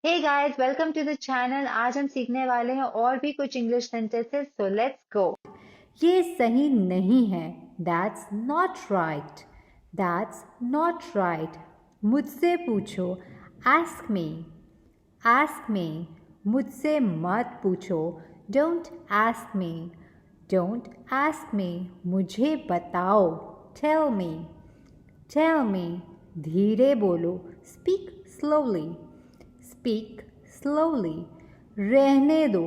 Hey guys, welcome to the channel. आज हम सीखने वाले हैं और भी कुछ English sentences, so let's go. ये सही नहीं है. That's not right. That's not right. मुझसे पूछो. Ask me. Ask me. मुझसे मत पूछो. Don't ask me. Don't ask me. मुझे बताओ. Tell me. Tell me. धीरे बोलो. Speak slowly. Speak slowly. रहने दो.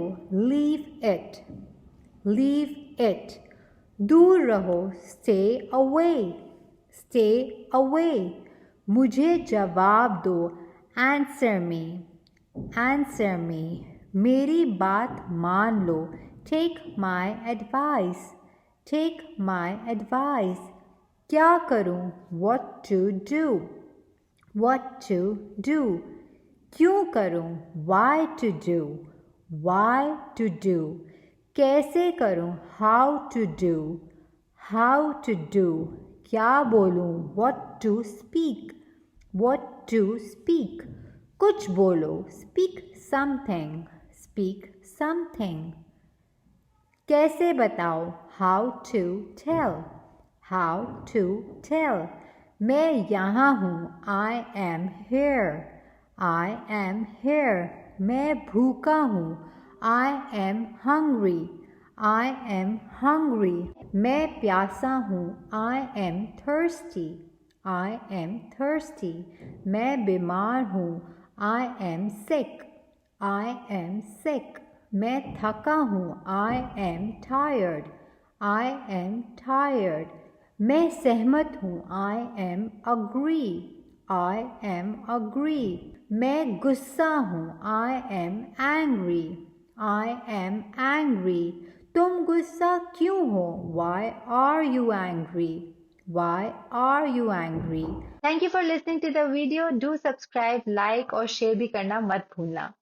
Leave it. Leave it. दूर रहो. Stay away. Stay away. मुझे जवाब दो. Answer me. Answer me. मेरी बात मान लो. Take my advice. Take my advice. क्या करूं? What to do? What to do? क्यों करूं? Why to do? Why to do? कैसे करूं? How to do? How to do? क्या बोलूं? What to speak? What to speak? कुछ बोलो. Speak something. Speak something. कैसे बताओ? How to tell? How to tell? मैं यहाँ हूँ. I am here. I am here. मैं भूखा हूँ. I am hungry. I am hungry. मैं प्यासा हूँ. I am thirsty. I am thirsty. मैं बीमार हूँ. I am sick. I am sick. मैं थका हूँ. I am tired. I am tired. मैं सहमत हूँ. I am agree. I am agree. मैं गुस्सा हूँ. I am angry. I am angry. तुम गुस्सा क्यों हो? Why are you angry? Why are you angry? Thank you for listening to the video. Do subscribe, like और share भी करना मत भूलना.